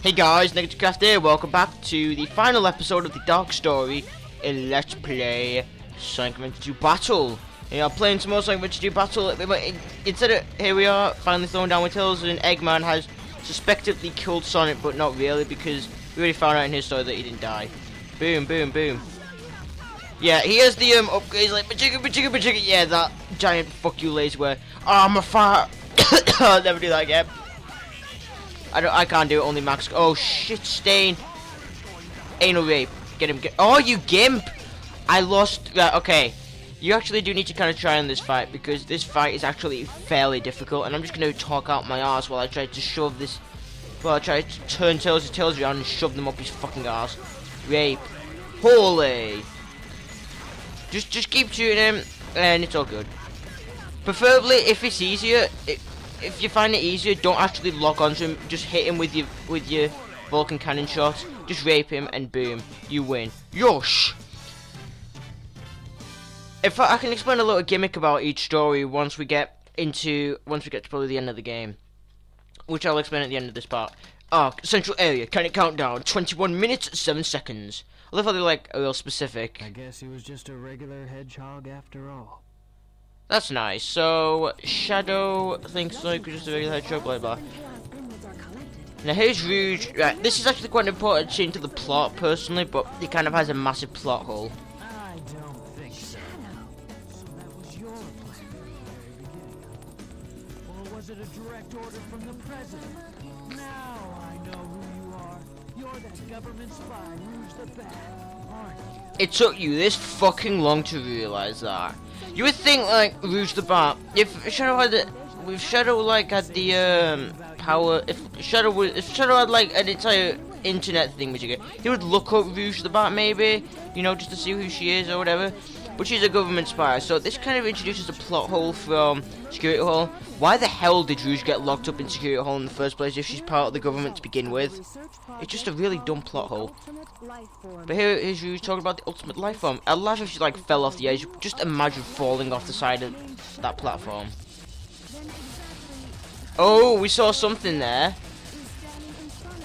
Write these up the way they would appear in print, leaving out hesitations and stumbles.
Hey guys, NegativeCraft here, welcome back to the final episode of the Dark Story in Let's Play Sonic Adventure 2 Battle. We are playing some more Sonic Adventure 2 Battle. Instead of, here we are, finally throwing down with Tails, and Eggman has suspectedly killed Sonic, but not really, because we already found out in his story that he didn't die. Boom, boom, boom. Yeah, he has the upgrades like Bajigga, yeah, that giant fuck you laser where, oh, I'm a fire. I'll never do that again. I can't do it, only Max. Oh shit, Stain. Anal rape. Get him. Oh, you gimp. I lost. Okay. You actually do need to kind of try on this fight, because this fight is actually fairly difficult, and I'm just going to talk out my ass while I try to shove this. Well, I try to turn Tails' tails around and shove them up his fucking ass. Rape. Holy. Just keep shooting him, and it's all good. Preferably, if it's easier, if you find it easier, don't actually lock onto him. Just hit him with your Vulcan cannon shot. Just rape him, and boom, you win. Yosh. In fact, I can explain a little gimmick about each story once we get to probably the end of the game, which I'll explain at the end of this part. Central area. Can it count down? 21 minutes 7 seconds. I love how they're like real specific. I guess he was just a regular hedgehog after all. That's nice. So, Shadow thinks like just a regular hedgehog, blah blah. Now here's Rouge. Right, this is actually quite an important scene to the plot, personally, but it kind of has a massive plot hole. I don't think so. So that was your plan from the very beginning. Or was it a direct order from the president? Now I know who you are. You're that government spy, Rouge the Bat, aren't you? It took you this fucking long to realize that. You would think like Rouge the Bat, if Shadow had the power, if Shadow had like an entire internet thing, he would look up Rouge the Bat maybe, you know, just to see who she is or whatever. But she's a government spy, so this kind of introduces a plot hole from Security Hall. Why the hell did Rouge get locked up in Security Hall in the first place if she's part of the government to begin with? It's just a really dumb plot hole. But here is Rouge talking about the ultimate life form. I'd laugh if she like fell off the edge. Just imagine falling off the side of that platform. Oh, we saw something there.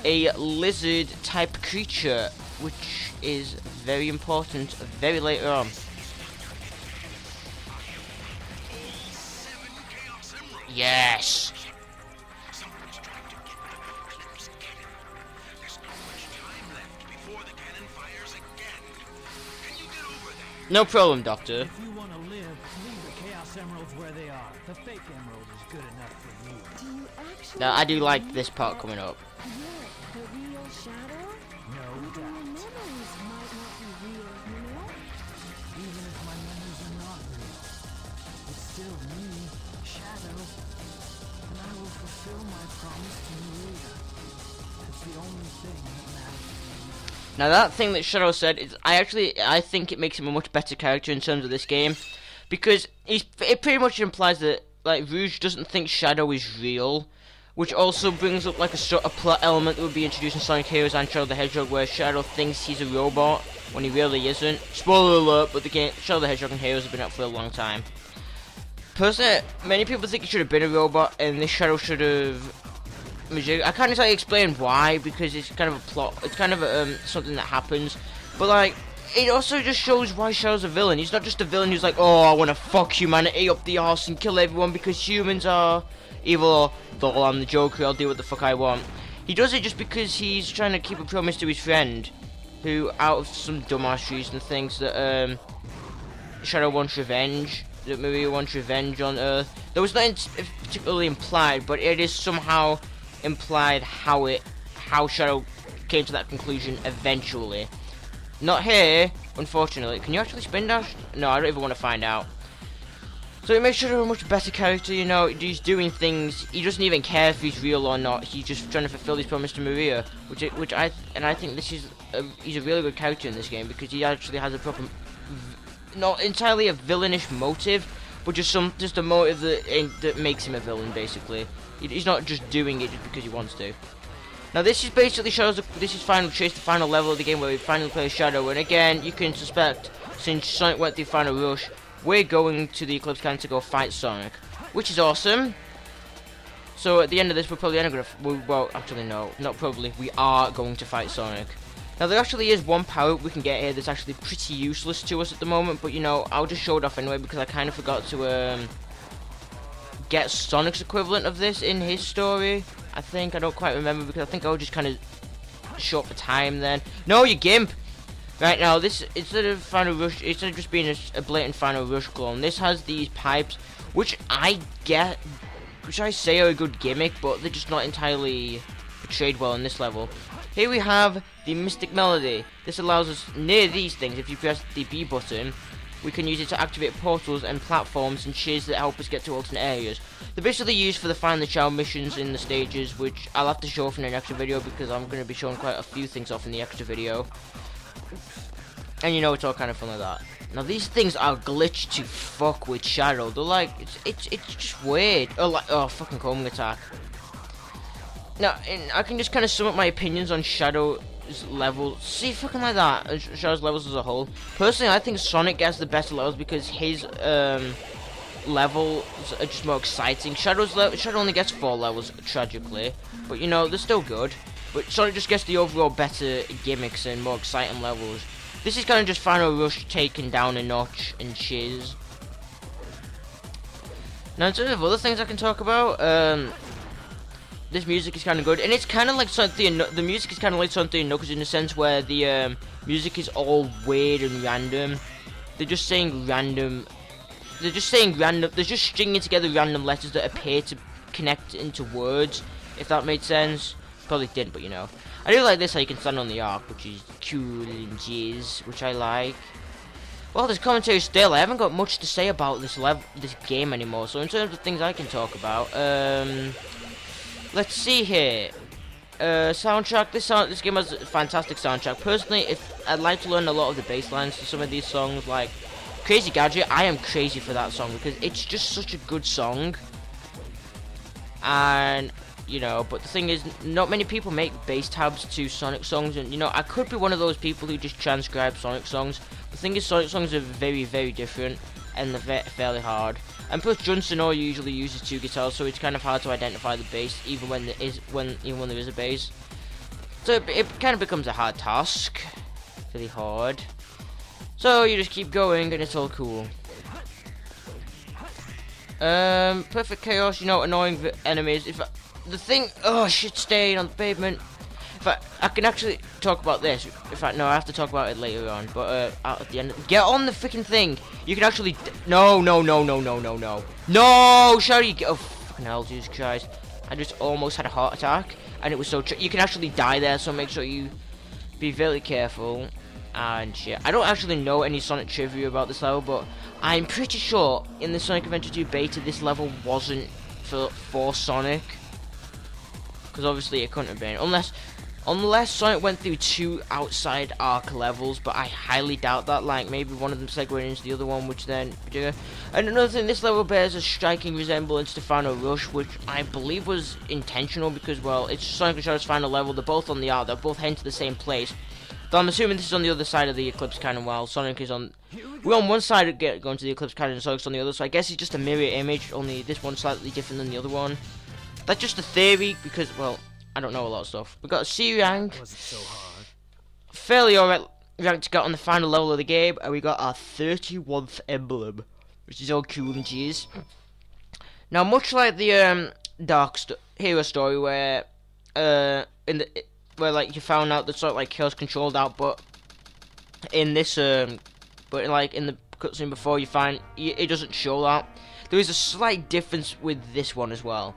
A lizard type creature, which is very important very later on. Yes. No problem, Doctor. If you want to live, leave the Chaos Emeralds where they are. The fake emerald is good enough for you. Now, I do like this part coming up. The real Shadow? No doubt. Memories might not be real, you know? Even if my memories are not real, it's still me, Shadow. And I will fulfill my promise to Maria. It's the only thing that matters to me. Now that thing that Shadow said, is I think it makes him a much better character in terms of this game, because it pretty much implies that like Rouge doesn't think Shadow is real, which also brings up like a sort of plot element that would be introduced in Sonic Heroes and Shadow the Hedgehog, where Shadow thinks he's a robot when he really isn't. Spoiler alert, but the game Shadow the Hedgehog and Heroes have been out for a long time. Personally, many people think he should have been a robot, and this Shadow should have. I can't exactly explain why, because it's kind of a plot. It's kind of something that happens, but like it also just shows why Shadow's a villain. He's not just a villain who's like, oh, I want to fuck humanity up the arse and kill everyone because humans are evil. Or though I'm the Joker, I'll do what the fuck I want. He does it just because he's trying to keep a promise to his friend, who, out of some dumbass reason, thinks that Shadow wants revenge. That Maria wants revenge on Earth. Though it's not particularly implied, but it is somehow implied how Shadow came to that conclusion eventually. Not here, unfortunately. Can you actually spin dash? No, I don't even want to find out. So it makes Shadow a much better character, you know. He's doing things. He doesn't even care if he's real or not. He's just trying to fulfill his promise to Maria, I think this is he's a really good character in this game, because he actually has a proper, not entirely a villainish motive, but just a motive that makes him a villain, basically. He's not just doing it just because he wants to. Now this is basically this is Final Chase, the final level of the game where we finally play Shadow, and again, you can suspect, since Sonic went through Final Rush, we're going to the Eclipse Canyon to go fight Sonic, which is awesome. So at the end of this, we're probably going to, well, actually no, not probably, we are going to fight Sonic. Now there actually is one power we can get here that's actually pretty useless to us at the moment, but you know, I'll just show it off anyway because I kind of forgot to get Sonic's equivalent of this in his story. I think, I don't quite remember because I think I was just kind of short for time then. No, you gimp! Right now, this, instead of Final Rush, instead of just being a blatant Final Rush clone, this has these pipes, which I get, which I say are a good gimmick, but they're just not entirely portrayed well in this level. Here we have the Mystic Melody. This allows us, near these things, if you press the B button, we can use it to activate portals and platforms and cheers that help us get to alternate areas. They're basically used for the Find the Child missions in the stages, which I'll have to show off in an extra video because I'm going to be showing quite a few things off in the extra video. And you know, it's all kind of fun like that. Now these things are glitched to fuck with Shadow. They're like, it's just weird. Oh, like, oh, fucking homing attack. Now, I can just kind of sum up my opinions on Shadow's levels. See, fucking like that. Shadow's levels as a whole. Personally, I think Sonic gets the best levels because his levels are just more exciting. Shadow only gets 4 levels, tragically, but you know, they're still good. But Sonic just gets the overall better gimmicks and more exciting levels. This is kind of just Final Rush taken down a notch and shiz. Now, in terms of other things I can talk about, this music is kind of good, and it's kind of like something. The music is kind of like something Knuckles in the sense where the music is all weird and random. They're just saying random. They're just saying random. They're just stringing together random letters that appear to connect into words. If that made sense, probably didn't, but you know. I do like this how you can stand on the arc, which is cool and jizz, which I like. Well, there's commentary still. I haven't got much to say about this game anymore. So in terms of things I can talk about, let's see here. Soundtrack. This game has a fantastic soundtrack. Personally, if I'd like to learn a lot of the bass lines to some of these songs, like Crazy Gadget, I am crazy for that song because it's just such a good song. And you know, but the thing is, not many people make bass tabs to Sonic songs, and you know, I could be one of those people who just transcribe Sonic songs. The thing is, Sonic songs are very, very different, and they're fairly hard. And plus, Johnson usually uses 2 guitars, so it's kind of hard to identify the bass, even when there is a bass. So it kind of becomes a hard task, really hard. So you just keep going, and it's all cool. Perfect chaos, you know, annoying enemies. The thing, oh shit, staying on the pavement. In fact, I can actually talk about this. In fact, no, I have to talk about it later on. But at the end, get on the freaking thing. You can actually, no, Shady, get, oh fucking hell, Jesus Christ! I just almost had a heart attack, and it was so. You can actually die there, so make sure you be very careful. And shit, I don't actually know any Sonic trivia about this level, but I'm pretty sure in the Sonic Adventure 2 beta, this level wasn't for Sonic. Because obviously it couldn't have been, unless Sonic went through 2 outside arc levels, but I highly doubt that. Like maybe one of them segued into the other one, which then. And another thing, this level bears a striking resemblance to Final Rush, which I believe was intentional because, well, it's Sonic and Shadow's final level. They're both on the arc. They're both heading to the same place. Though I'm assuming this is on the other side of the Eclipse Cannon, while Sonic is on. We're on one side going to the Eclipse Cannon, and Sonic's on the other. So I guess it's just a mirror image, only this one's slightly different than the other one. That's just a theory because, well, I don't know a lot of stuff. We've got a C rank, fairly alright rank to get on the final level of the game, and we got our 31st emblem, which is all cool and cheese. Now, much like the hero story, where like you found out that sort of like Chaos controlled out, but in this but like in the cutscene before, you find it doesn't show that. There is a slight difference with this one as well.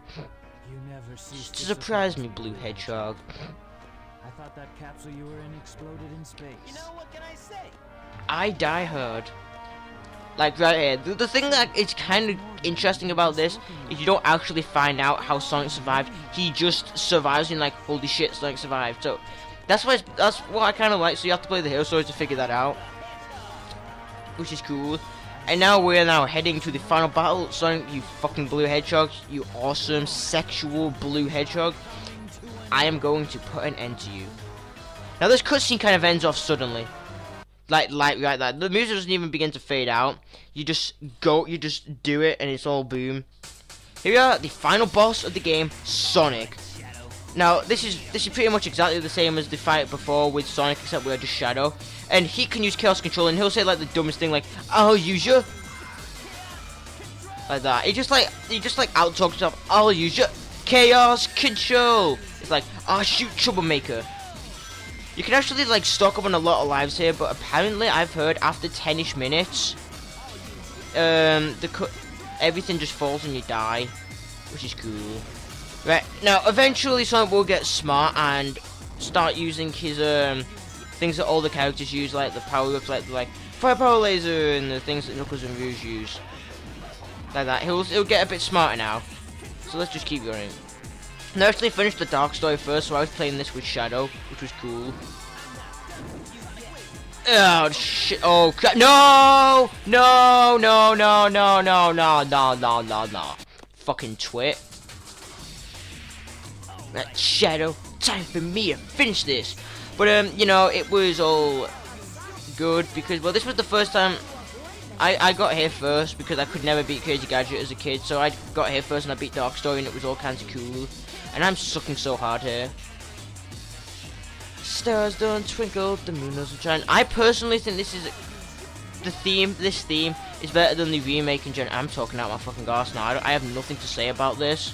To surprise me, Blue Hedgehog. I thought that capsule you were in exploded in space. You know, what can I say? I die hard. Like right here. The thing that is kind of interesting about this is you don't actually find out how Sonic survived. He just survives and like, holy shit, Sonic survived. So that's what I kind of like. So you have to play the hero story to figure that out, which is cool. And now we're heading to the final battle. Sonic, you fucking blue hedgehog, you awesome sexual blue hedgehog. I am going to put an end to you. Now this cutscene kind of ends off suddenly. Like that. The music doesn't even begin to fade out. You just do it and it's all boom. Here we are, the final boss of the game, Sonic. Now, this is pretty much exactly the same as the fight before with Sonic, except we're just Shadow. And he can use Chaos Control, and he'll say like the dumbest thing, like, "I'll use you," like that. He just like out-talks himself. "I'll use you, Chaos Control." It's like, "I'll shoot Troublemaker." You can actually like stock up on a lot of lives here, but apparently I've heard after 10ish minutes, everything just falls and you die, which is cool. Right, now eventually Sonic will get smart and start using his things that all the characters use, like the power-ups, like Fire Power Laser and the things that Knuckles and Rouge use. Like that. He'll get a bit smarter now. So let's just keep going. And I actually finished the Dark Story first, so I was playing this with Shadow, which was cool. Oh shit! Oh crap! No! No! No! No! No! No! No! No! No! No! No! Fucking twit! That Shadow, time for me to finish this. But you know, it was all good because, well, this was the first time I got here first because I could never beat Crazy Gadget as a kid. So I got here first and I beat Dark Story, and it was all kinds of cool. And I'm sucking so hard here. Stars don't twinkle, the moon doesn't shine. I personally think this is the theme. This theme is better than the remake in general. I'm talking out my fucking arse now. I have nothing to say about this.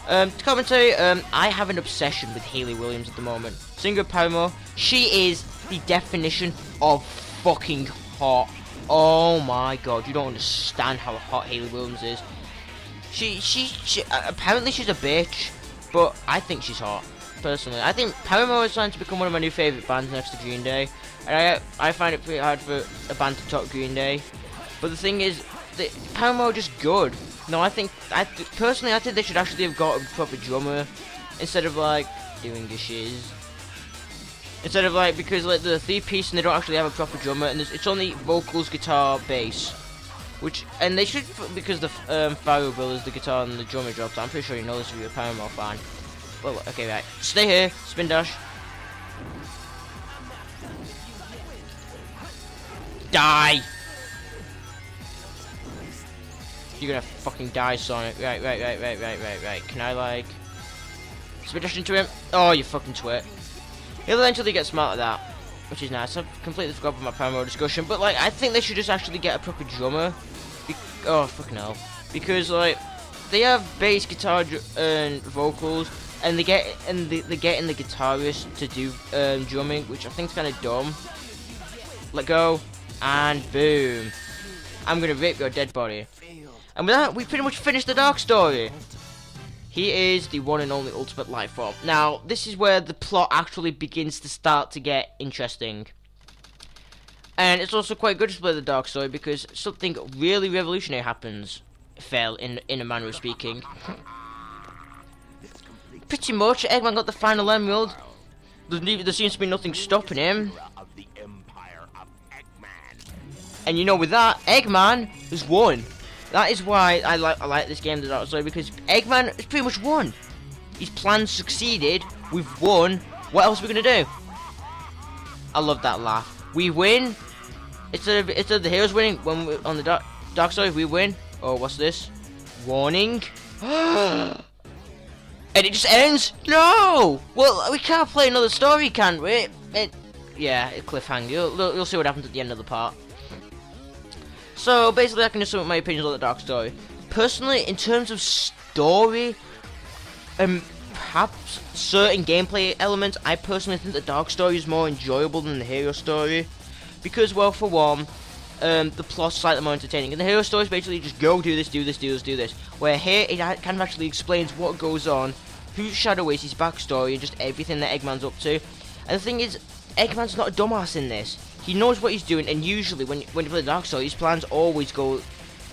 To commentary, I have an obsession with Hayley Williams at the moment. Singer Paramore, she is the definition of fucking hot. Oh my god, you don't understand how hot Hayley Williams is. She apparently she's a bitch, but I think she's hot. Personally, I think Paramore is trying to become one of my new favourite bands next to Green Day, and I find it pretty hard for a band to top Green Day. But the thing is, Paramore are just good. No, personally I think they should actually have got a proper drummer instead of like doing the shiz. Instead of like, because like the 3-piece and they don't actually have a proper drummer, and it's only vocals, guitar, bass. And they should, because the Farrell brothers, the guitar and the drummer dropped. I'm pretty sure you know this if you're a Paramore fan. Well, okay, right. Stay here, spin dash. Die! You're gonna fucking die, Sonic. Right. Can I, like, spin dash into him? Oh, you fucking twit. He'll eventually get smart at that, which is nice. I've completely forgot about my Paramore discussion, but, like, I think they should just actually get a proper drummer. Oh, fucking hell. Because, like, they have bass, guitar, and vocals, and they're getting the guitarist to do drumming, which I think is kind of dumb. Let go, and boom. I'm gonna rip your dead body. And with that, we pretty much finished the Dark Story. He is the one and only ultimate life form. Now, this is where the plot actually begins to start to get interesting. And it's also quite good to play the Dark Story because something really revolutionary happens. In a manner of speaking. Pretty much, Eggman got the final emerald. There seems to be nothing stopping him. And you know, with that, Eggman has won. That is why I like this game, the Dark Story, because Eggman has pretty much won. His plan succeeded. We've won. What else are we gonna do? I love that laugh. We win. Instead of the heroes winning when we're on the Dark Story, we win. Oh, what's this? Warning. And it just ends? No! Well, we can't play another story, can we? Yeah, it cliffhanger. You'll see what happens at the end of the part. So, basically, I can just sum up my opinions on the Dark Story. Personally, in terms of story, and perhaps certain gameplay elements, I personally think the Dark Story is more enjoyable than the Hero Story. Because, well, for one, the plot's slightly more entertaining. And the Hero Story is basically just go do this, do this, do this, do this. Where here, it kind of actually explains what goes on, who Shadow is, his backstory, and just everything that Eggman's up to. And the thing is, Eggman's not a dumbass in this. He knows what he's doing, and usually when you play the Dark Story, his plans always go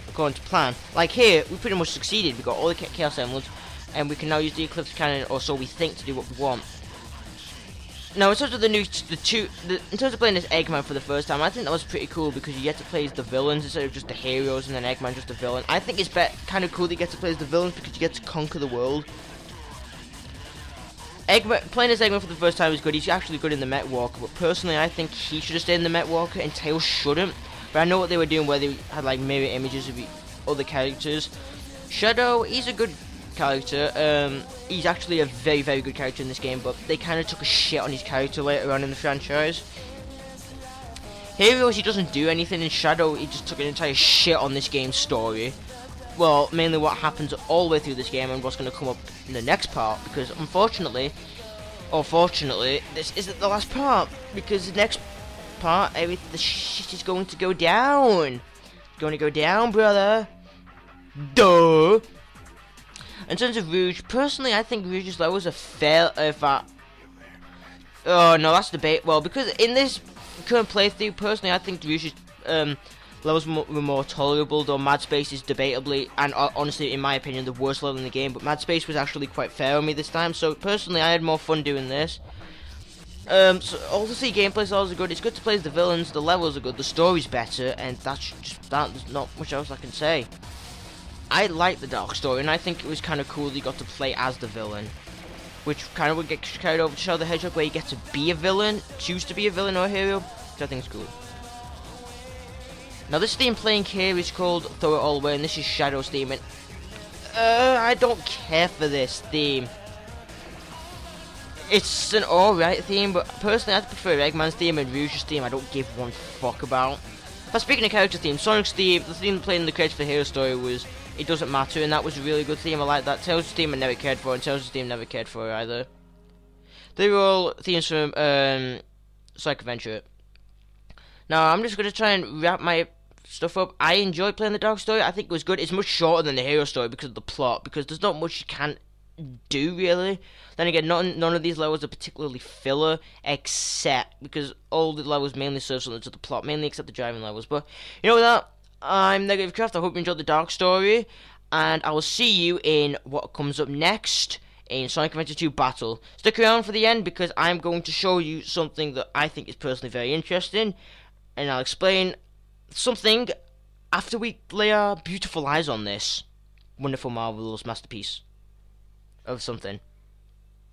according to plan. Like here, we pretty much succeeded. We got all the Chaos Emeralds, and we can now use the Eclipse Cannon, or so we think, to do what we want. Now, in terms of in terms of playing this Eggman for the first time, I think that was pretty cool because you get to play as the villains instead of just the heroes, and then Eggman just the villain. I think it's kind of cool that you get to play as the villains because you get to conquer the world. Playing as Eggman for the first time is good. He's actually good in the Met Walker, but personally I think he should have stayed in the Met Walker and Tails shouldn't. But I know what they were doing where they had like mirror images of other characters. Shadow, he's a good character. He's actually a very, very good character in this game, but they kind of took a shit on his character later on in the franchise. Heroes, he doesn't do anything. In Shadow, he just took an entire shit on this game's story. Well, mainly what happens all the way through this game and what's going to come up in the next part, because unfortunately, or fortunately, this isn't the last part, because the next part, the shit is going to go down. It's going to go down, brother. Duh. In terms of Rouge, personally, I think Rouge's levels are fair. Oh no, that's debate. Well, because in this current playthrough, personally, I think Rouge's levels were more tolerable, though Mad Space is debatably, and honestly, in my opinion, the worst level in the game. But Mad Space was actually quite fair on me this time, so personally, I had more fun doing this. So obviously, gameplay styles are good. It's good to play as the villains. The levels are good. The story's better, and that's just that. There's not much else I can say. I like the dark story, and I think it was kind of cool that you got to play as the villain, which kind of would get carried over to Shadow the Hedgehog, where you get to be a villain, choose to be a villain or a hero, which I think is cool. Now this theme playing here is called Throw It All Away, and this is Shadow's theme, and I don't care for this theme. It's an alright theme, but personally I prefer Eggman's theme and Rouge's theme. I don't give one fuck about. But speaking of character themes, Sonic's theme, the theme playing the Creator for Hero story was It Doesn't Matter, and that was a really good theme. I like that. Tails' theme I never cared for, and Tails' theme never cared for either. They were all themes from Sonic Adventure. Now I'm just gonna try and wrap my stuff up. I enjoyed playing the Dark Story. I think it was good. It's much shorter than the Hero story because of the plot, because there's not much you can do really. Then again, none of these levels are particularly filler, except because all the levels mainly serve something to the plot, mainly except the driving levels. But you know, with that, I'm NegativeCraft. I hope you enjoyed the Dark Story, and I will see you in what comes up next in Sonic Adventure 2 Battle. Stick around for the end, because I'm going to show you something that I think is personally very interesting, and I'll explain something after we lay our beautiful eyes on this wonderful, marvelous masterpiece of something.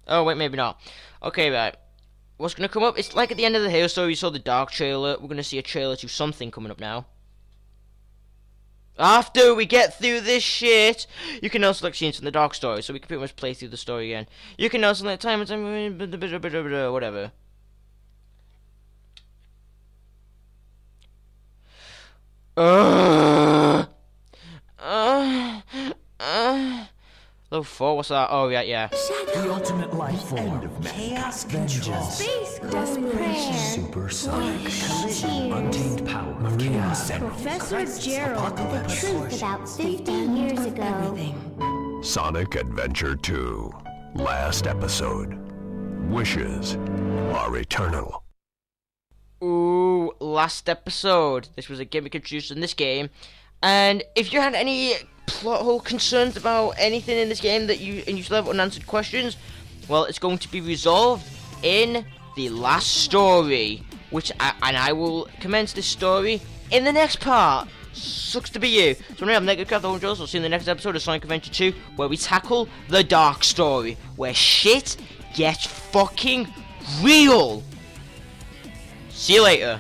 Oh wait, maybe not. Okay, right. What's gonna come up? It's like at the end of the Hero story, you saw the Dark trailer. We're gonna see a trailer to something coming up now. After we get through this shit, you can now select scenes from the Dark story, so we can pretty much play through the story again. You can now select time and time, whatever. Level 4, what's that? Oh, yeah. The ultimate life form. Chaos control. Space desperation. Supersonic. Collision. Untamed power. Maria. Professor Gerald. The truth about 50 years ago. Sonic Adventure 2. Last episode. Wishes are eternal. Ooh, last episode. This was a gimmick introduced in this game. And if you had any plot hole concerns about anything in this game that you still have unanswered questions, well, it's going to be resolved in the last story, which I will commence this story in the next part. Sucks to be you. So anyway, I'm NegativeCraft, the Jones. I'll see you in the next episode of Sonic Adventure 2, where we tackle the Dark Story, where shit gets fucking real. See you later.